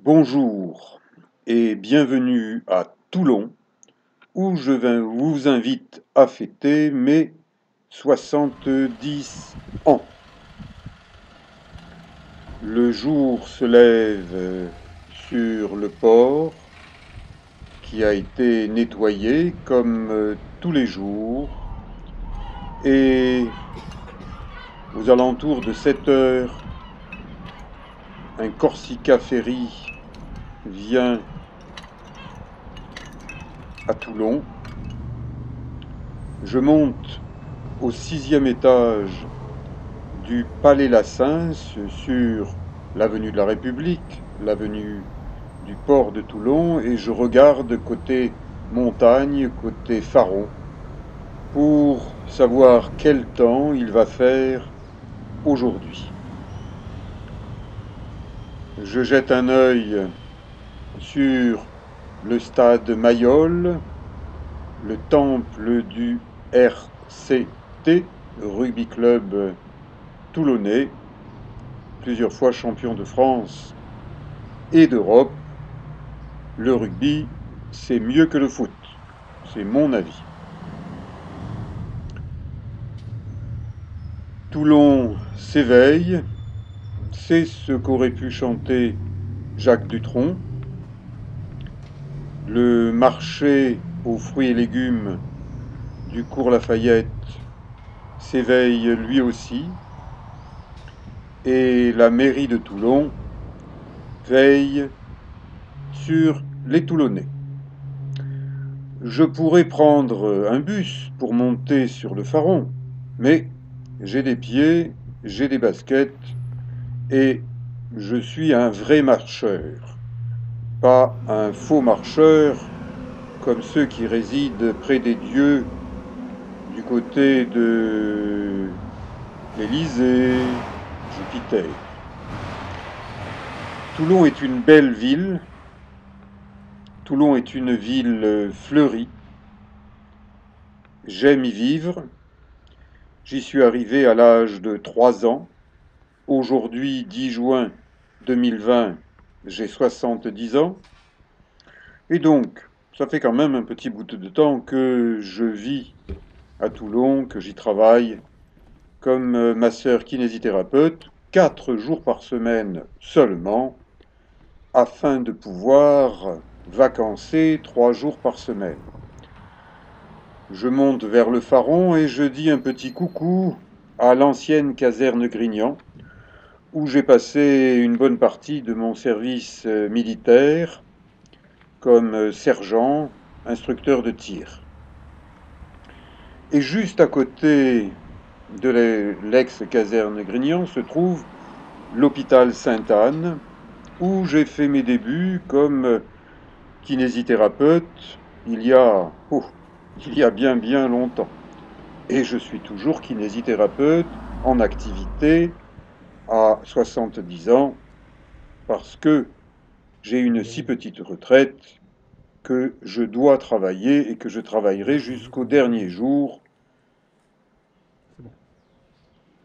Bonjour et bienvenue à Toulon où je vous invite à fêter mes 70 ans. Le jour se lève sur le port qui a été nettoyé comme tous les jours et aux alentours de 7 heures, un Corsica Ferry vient à Toulon. Je monte au 6e étage du Palais Lassin sur l'avenue de la République, l'avenue du port de Toulon, et je regarde côté montagne, côté Faron, pour savoir quel temps il va faire aujourd'hui. Je jette un œil sur le stade Mayol, le temple du RCT, Rugby Club toulonnais, plusieurs fois champion de France et d'Europe. Le rugby, c'est mieux que le foot. C'est mon avis. Toulon s'éveille. C'est ce qu'aurait pu chanter Jacques Dutronc. Le marché aux fruits et légumes du cours Lafayette s'éveille lui aussi. Et la mairie de Toulon veille sur les Toulonnais. Je pourrais prendre un bus pour monter sur le Faron, mais j'ai des pieds, j'ai des baskets et je suis un vrai marcheur, pas un faux marcheur comme ceux qui résident près des dieux du côté de l'Élysée, Jupiter. Toulon est une belle ville. Toulon est une ville fleurie. J'aime y vivre. J'y suis arrivé à l'âge de 3 ans. Aujourd'hui, 10 juin 2020, j'ai 70 ans. Et donc, ça fait quand même un petit bout de temps que je vis à Toulon, que j'y travaille, comme ma sœur kinésithérapeute, 4 jours par semaine seulement, afin de pouvoir vacancer 3 jours par semaine. Je monte vers le Faron et je dis un petit coucou à l'ancienne caserne Grignan, où j'ai passé une bonne partie de mon service militaire comme sergent, instructeur de tir. Et juste à côté de l'ex-caserne Grignan se trouve l'hôpital Sainte-Anne, où j'ai fait mes débuts comme kinésithérapeute il y a bien longtemps. Et je suis toujours kinésithérapeute en activité à 70 ans parce que j'ai une si petite retraite que je dois travailler et que je travaillerai jusqu'au dernier jour.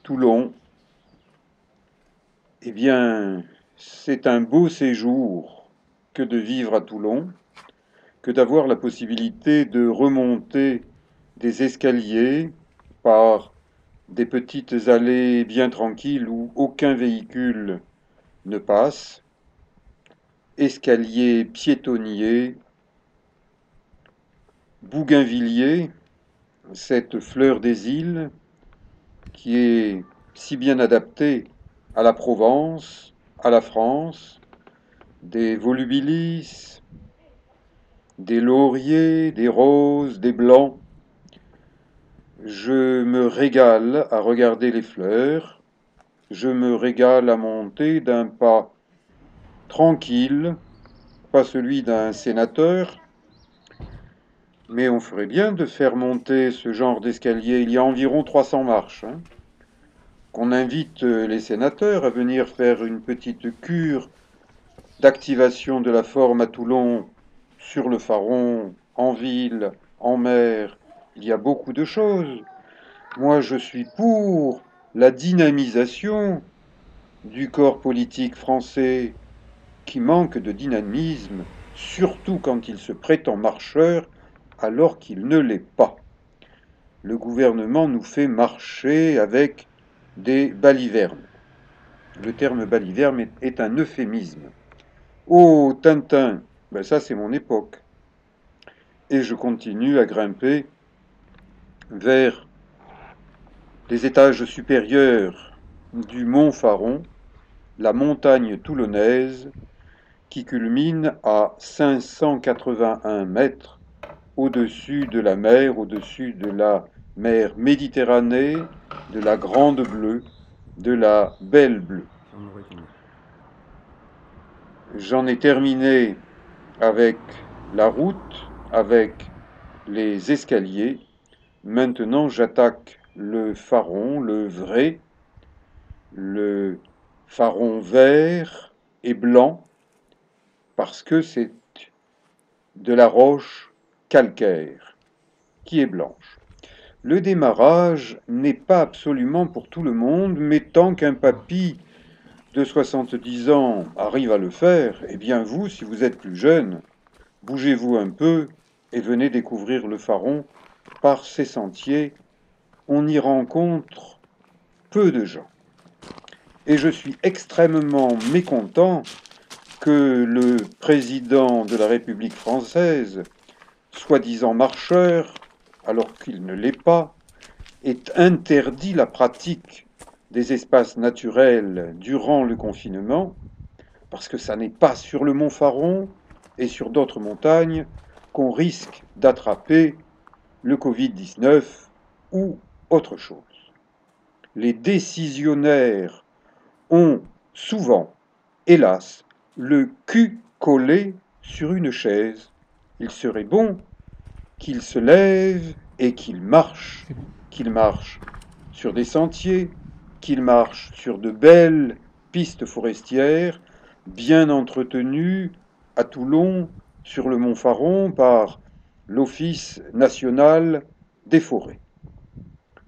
Toulon, eh bien, c'est un beau séjour que de vivre à Toulon, que d'avoir la possibilité de remonter des escaliers par des petites allées bien tranquilles où aucun véhicule ne passe, escaliers piétonniers, bougainvilliers, cette fleur des îles qui est si bien adaptée à la Provence, à la France, des volubilis, des lauriers, des roses, des blancs. Je me régale à regarder les fleurs, je me régale à monter d'un pas tranquille, pas celui d'un sénateur, mais on ferait bien de faire monter ce genre d'escalier. Il y a environ 300 marches, hein. Qu'on invite les sénateurs à venir faire une petite cure d'activation de la forme à Toulon, sur le Faron, en ville, en mer. Il y a beaucoup de choses. Moi, je suis pour la dynamisation du corps politique français qui manque de dynamisme, surtout quand il se prétend marcheur alors qu'il ne l'est pas. Le gouvernement nous fait marcher avec des balivernes. Le terme baliverne est un euphémisme. Oh, Tintin, ben ça c'est mon époque. Et je continue à grimper vers les étages supérieurs du mont Faron, la montagne toulonnaise, qui culmine à 581 mètres au-dessus de la mer, au-dessus de la mer Méditerranée, de la Grande Bleue, de la Belle Bleue. J'en ai terminé avec la route, avec les escaliers. Maintenant, j'attaque le Faron, le vrai, le Faron vert et blanc, parce que c'est de la roche calcaire qui est blanche. Le démarrage n'est pas absolument pour tout le monde, mais tant qu'un papy de 70 ans arrive à le faire, eh bien vous, si vous êtes plus jeune, bougez-vous un peu et venez découvrir le Faron par ses sentiers. On y rencontre peu de gens. Et je suis extrêmement mécontent que le président de la République française, soi-disant marcheur, alors qu'il ne l'est pas, ait interdit la pratique des espaces naturels durant le confinement, parce que ça n'est pas sur le mont Faron et sur d'autres montagnes qu'on risque d'attraper le Covid-19 ou autre chose. Les décisionnaires ont souvent, hélas, le cul collé sur une chaise. Il serait bon qu'ils se lèvent et qu'ils marchent sur des sentiers, qu'ils marchent sur de belles pistes forestières, bien entretenues à Toulon, sur le mont Faron, par l'Office national des forêts.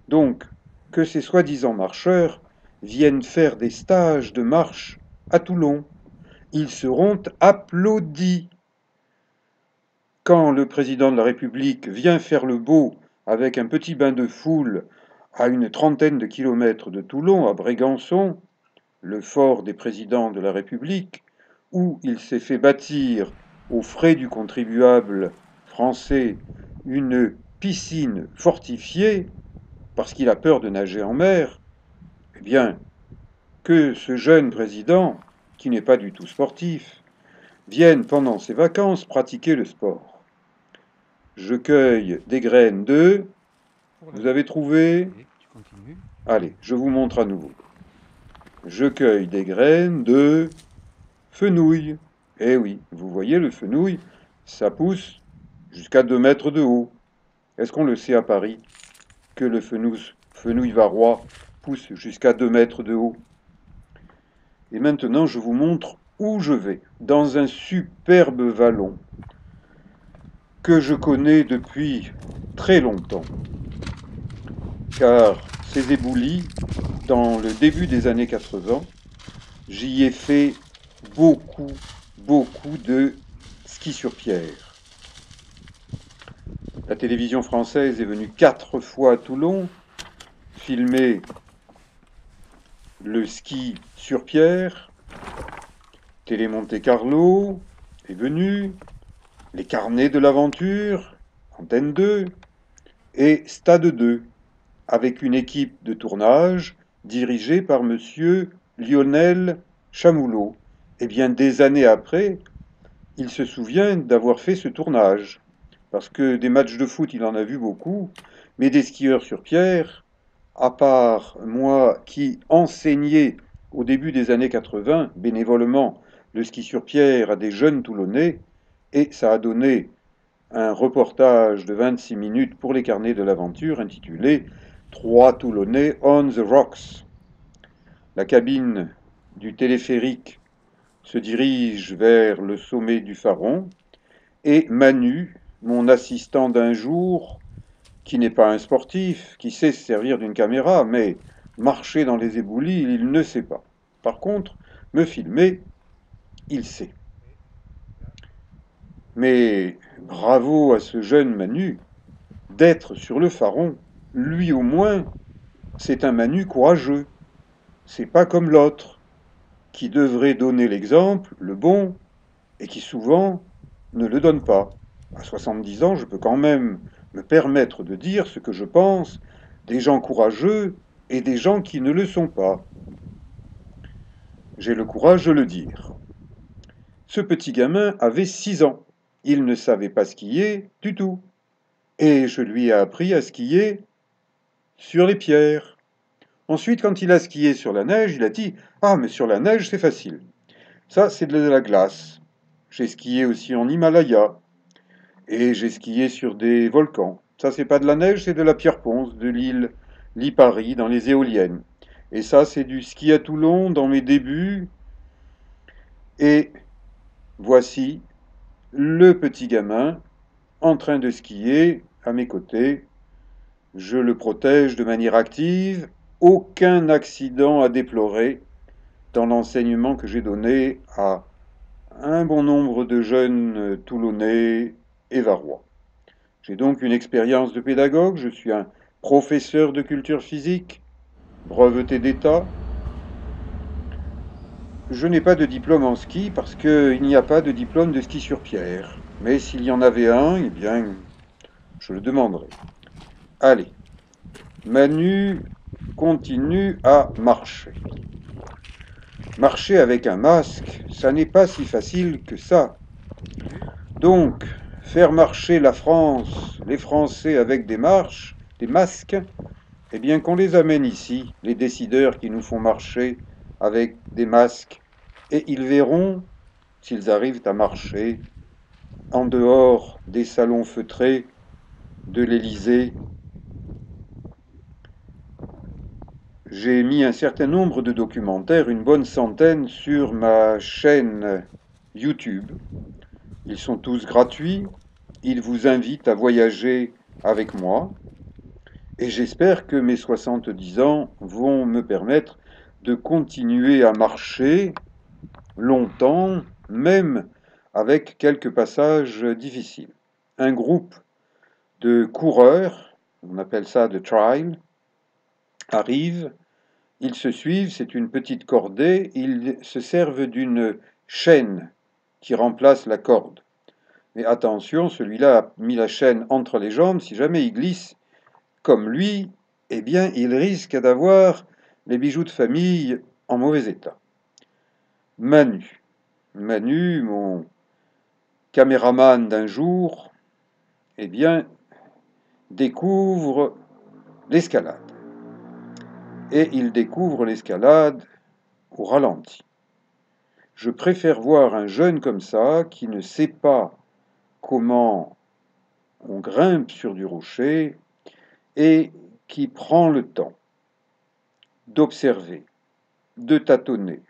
Donc, que ces soi-disant marcheurs viennent faire des stages de marche à Toulon. Ils seront applaudis. Quand le président de la République vient faire le beau avec un petit bain de foule à une trentaine de kilomètres de Toulon, à Brégançon, le fort des présidents de la République, où il s'est fait bâtir aux frais du contribuable français une piscine fortifiée, parce qu'il a peur de nager en mer, eh bien, que ce jeune président, qui n'est pas du tout sportif, vienne pendant ses vacances pratiquer le sport. Je cueille des graines de... Vous avez trouvé? Allez, je vous montre à nouveau. Je cueille des graines de fenouil. Eh oui, vous voyez, le fenouil, ça pousse jusqu'à 2 mètres de haut. Est-ce qu'on le sait à Paris, que le fenouil varois pousse jusqu'à 2 mètres de haut? Et maintenant, je vous montre où je vais, dans un superbe vallon que je connais depuis très longtemps, car ces éboulis, dans le début des années 80, j'y ai fait beaucoup de ski sur pierre. La télévision française est venue 4 fois à Toulon filmer le ski sur pierre. Télé Monte Carlo est venue, les carnets de l'aventure, Antenne 2, et Stade 2, avec une équipe de tournage dirigée par monsieur Lionel Chamoulot. Et bien des années après, il se souvient d'avoir fait ce tournage, parce que des matchs de foot, il en a vu beaucoup, mais des skieurs sur pierre, à part moi qui enseignais au début des années 80, bénévolement, le ski sur pierre à des jeunes Toulonnais, et ça a donné un reportage de 26 minutes pour les carnets de l'aventure intitulé « 3 Toulonnais on the rocks ». La cabine du téléphérique se dirige vers le sommet du Faron, et Manu, mon assistant d'un jour, qui n'est pas un sportif, qui sait se servir d'une caméra, mais marcher dans les éboulis, il ne sait pas. Par contre, me filmer il sait. Mais bravo à ce jeune Manu d'être sur le Faron. Lui au moins, c'est un Manu courageux. C'est pas comme l'autre, qui devrait donner l'exemple, le bon, et qui souvent ne le donne pas. À 70 ans, je peux quand même me permettre de dire ce que je pense des gens courageux et des gens qui ne le sont pas. J'ai le courage de le dire. Ce petit gamin avait 6 ans. Il ne savait pas skier du tout. Et je lui ai appris à skier sur les pierres. Ensuite, quand il a skié sur la neige, il a dit: Ah, mais sur la neige, c'est facile. Ça, c'est de la glace. J'ai skié aussi en Himalaya. Et j'ai skié sur des volcans. Ça, c'est pas de la neige, c'est de la pierre ponce de l'île Lipari dans les éoliennes. Et ça, c'est du ski à Toulon dans mes débuts. Et voici le petit gamin en train de skier à mes côtés. Je le protège de manière active. Aucun accident à déplorer dans l'enseignement que j'ai donné à un bon nombre de jeunes Toulonnais et Varois. J'ai donc une expérience de pédagogue, je suis un professeur de culture physique, breveté d'État. Je n'ai pas de diplôme en ski parce qu'il n'y a pas de diplôme de ski sur pierre. Mais s'il y en avait un, eh bien, je le demanderais. Allez, Manu continue à marcher. Marcher avec un masque, ça n'est pas si facile que ça. Donc, faire marcher la France, les Français avec des marches, des masques, eh bien qu'on les amène ici, les décideurs qui nous font marcher avec des masques, et ils verront s'ils arrivent à marcher en dehors des salons feutrés de l'Élysée. J'ai mis un certain nombre de documentaires, une bonne centaine, sur ma chaîne YouTube. Ils sont tous gratuits. Ils vous invitent à voyager avec moi. Et j'espère que mes 70 ans vont me permettre de continuer à marcher longtemps, même avec quelques passages difficiles. Un groupe de coureurs, on appelle ça de trail, arrive, ils se suivent, c'est une petite cordée, ils se servent d'une chaîne qui remplace la corde. Mais attention, celui-là a mis la chaîne entre les jambes, si jamais il glisse comme lui, eh bien il risque d'avoir les bijoux de famille en mauvais état. Manu. Manu, mon caméraman d'un jour, eh bien, découvre l'escalade. Et il découvre l'escalade au ralenti. Je préfère voir un jeune comme ça qui ne sait pas comment on grimpe sur du rocher et qui prend le temps d'observer, de tâtonner,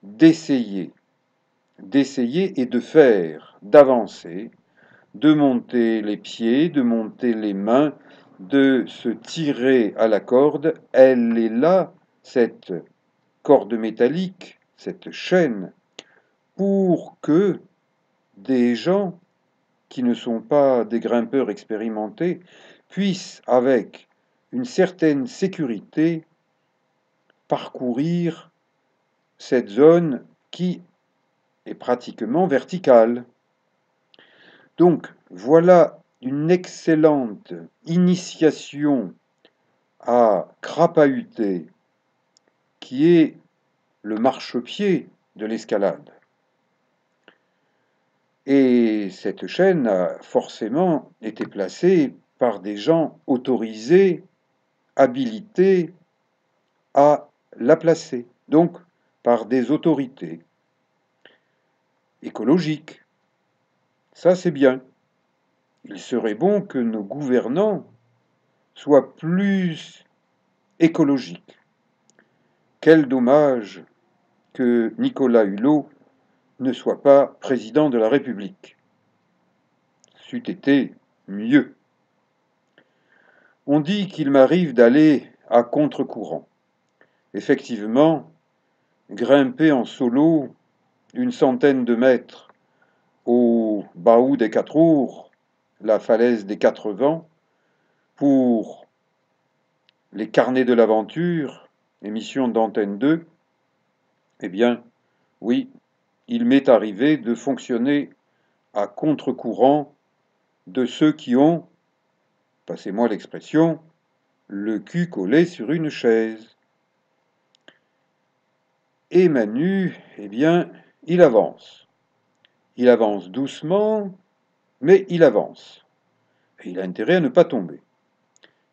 d'essayer, d'essayer et de faire, d'avancer, de monter les pieds, de monter les mains, de se tirer à la corde. Elle est là, cette corde métallique, cette chaîne, pour que des gens qui ne sont pas des grimpeurs expérimentés puissent, avec une certaine sécurité, parcourir cette zone qui est pratiquement verticale. Donc, voilà une excellente initiation à crapahuter qui est le marchepied de l'escalade. Et cette chaîne a forcément été placée par des gens autorisés, habilités à la placer, donc par des autorités écologiques. Ça, c'est bien. Il serait bon que nos gouvernants soient plus écologiques. Quel dommage que Nicolas Hulot ne soit pas président de la République. C'eût été mieux. On dit qu'il m'arrive d'aller à contre-courant. Effectivement, grimper en solo, une centaine de mètres au Bahou des Quatre Ours, la falaise des Quatre Vents, pour les Carnets de l'aventure, émission d'Antenne 2, eh bien, oui, il m'est arrivé de fonctionner à contre-courant de ceux qui ont, passez-moi l'expression, le cul collé sur une chaise. Et Manu, eh bien, il avance. Il avance doucement, mais il avance. Et il a intérêt à ne pas tomber.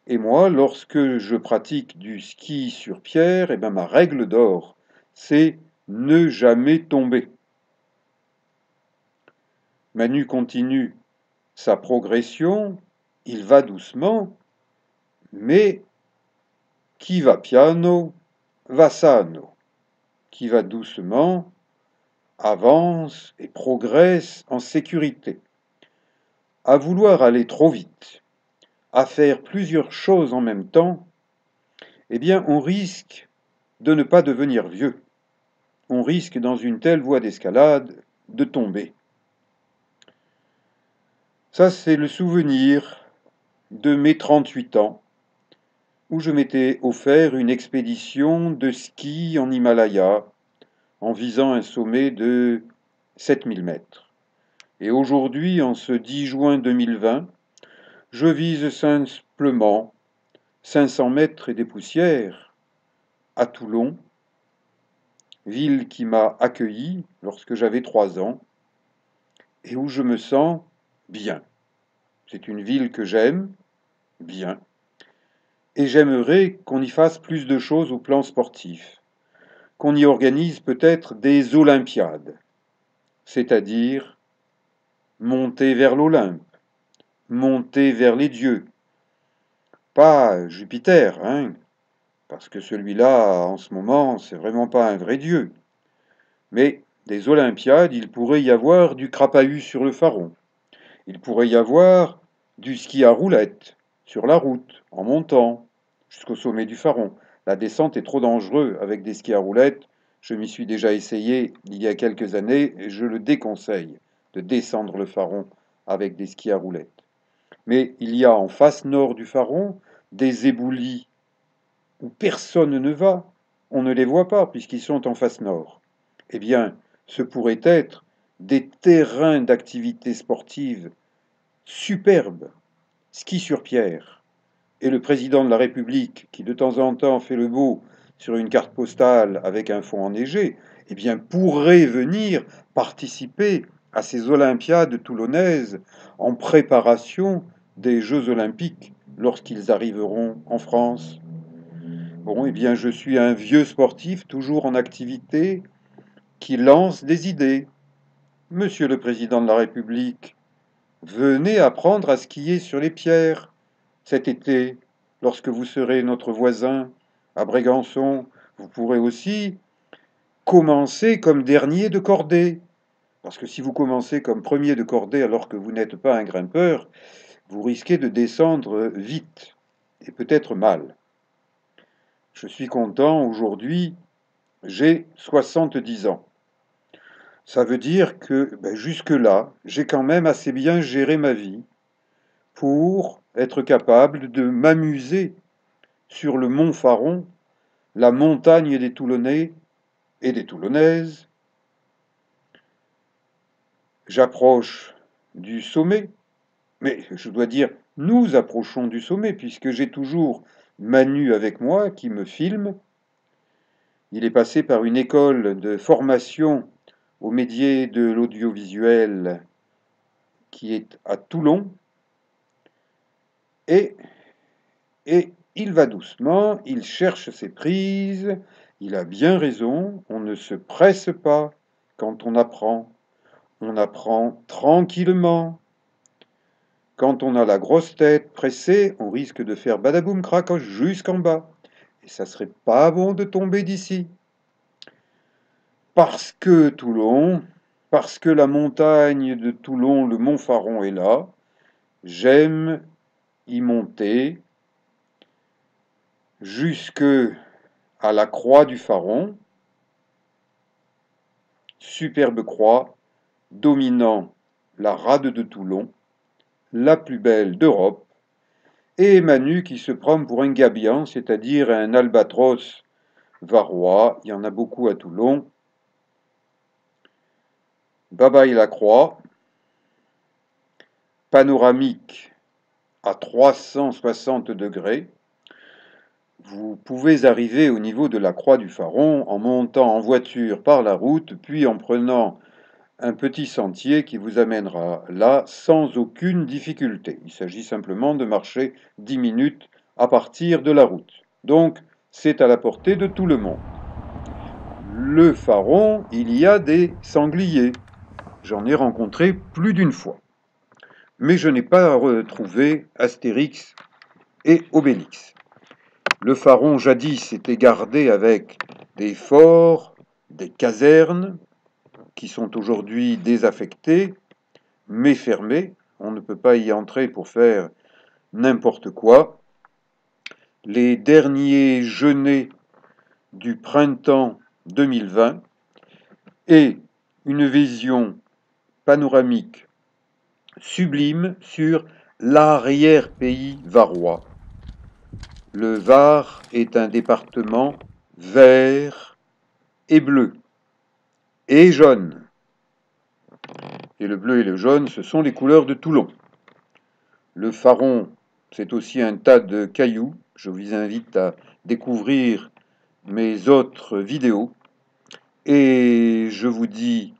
Et moi, lorsque je pratique du ski sur pierre, eh bien, ma règle d'or, c'est ne jamais tomber. Manu continue sa progression, il va doucement, mais qui va piano, va sano. Qui va doucement, avance et progresse en sécurité. À vouloir aller trop vite, à faire plusieurs choses en même temps, eh bien on risque de ne pas devenir vieux. On risque dans une telle voie d'escalade de tomber. Ça, c'est le souvenir de mes 38 ans, où je m'étais offert une expédition de ski en Himalaya, en visant un sommet de 7000 mètres. Et aujourd'hui, en ce 10 juin 2020, je vise simplement 500 mètres et des poussières à Toulon, ville qui m'a accueilli lorsque j'avais 3 ans et où je me sens bien. C'est une ville que j'aime bien et j'aimerais qu'on y fasse plus de choses au plan sportif, qu'on y organise peut-être des Olympiades, c'est-à-dire monter vers l'Olympe, monter vers les dieux. Pas Jupiter, hein, parce que celui-là, en ce moment, c'est vraiment pas un vrai dieu. Mais des Olympiades, il pourrait y avoir du crapahut sur le Faron. Il pourrait y avoir du ski à roulettes, sur la route, en montant, jusqu'au sommet du Faron. La descente est trop dangereuse avec des skis à roulettes. Je m'y suis déjà essayé il y a quelques années et je le déconseille de descendre le Faron avec des skis à roulettes. Mais il y a en face nord du Faron des éboulis où personne ne va. On ne les voit pas puisqu'ils sont en face nord. Eh bien, ce pourraient être des terrains d'activité sportive superbes, ski sur pierre. Et le président de la République, qui de temps en temps fait le beau sur une carte postale avec un fond enneigé, eh bien, pourrait venir participer à ces Olympiades toulonnaises en préparation des Jeux olympiques lorsqu'ils arriveront en France. Bon, eh bien, je suis un vieux sportif, toujours en activité, qui lance des idées. Monsieur le président de la République, venez apprendre à skier sur les pierres cet été, lorsque vous serez notre voisin à Brégançon. Vous pourrez aussi commencer comme dernier de cordée. Parce que si vous commencez comme premier de cordée alors que vous n'êtes pas un grimpeur, vous risquez de descendre vite et peut-être mal. Je suis content, aujourd'hui, j'ai 70 ans. Ça veut dire que jusque-là, j'ai quand même assez bien géré ma vie pour être capable de m'amuser sur le mont Faron, la montagne des Toulonnais et des Toulonnaises. J'approche du sommet, mais je dois dire, nous approchons du sommet, puisque j'ai toujours Manu avec moi qui me filme. Il est passé par une école de formation au métier de l'audiovisuel qui est à Toulon, et, et il va doucement, il cherche ses prises, il a bien raison, on ne se presse pas quand on apprend tranquillement. Quand on a la grosse tête pressée, on risque de faire badaboum cracoche jusqu'en bas, et ça serait pas bon de tomber d'ici. Parce que Toulon, parce que la montagne de Toulon, le mont Faron est là, j'aime y monter jusque à la croix du Faron, superbe croix dominant la rade de Toulon, la plus belle d'Europe, et Manu qui se prend pour un gabian, c'est-à-dire un albatros varois, il y en a beaucoup à Toulon. Babaï la croix, panoramique à 360 degrés. Vous pouvez arriver au niveau de la croix du Faron en montant en voiture par la route, puis en prenant un petit sentier qui vous amènera là sans aucune difficulté. Il s'agit simplement de marcher 10 minutes à partir de la route. Donc, c'est à la portée de tout le monde. Le Faron, il y a des sangliers. J'en ai rencontré plus d'une fois. Mais je n'ai pas retrouvé Astérix et Obélix. Le Faron, jadis, était gardé avec des forts, des casernes, qui sont aujourd'hui désaffectés, mais fermés. On ne peut pas y entrer pour faire n'importe quoi. Les derniers jeûnés du printemps 2020 et une vision panoramique sublime sur l'arrière-pays varois. Le Var est un département vert et bleu et jaune. Et le bleu et le jaune, ce sont les couleurs de Toulon. Le Faron, c'est aussi un tas de cailloux. Je vous invite à découvrir mes autres vidéos. Et je vous dis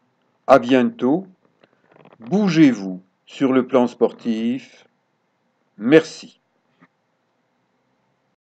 à bientôt. Bougez-vous sur le plan sportif. Merci.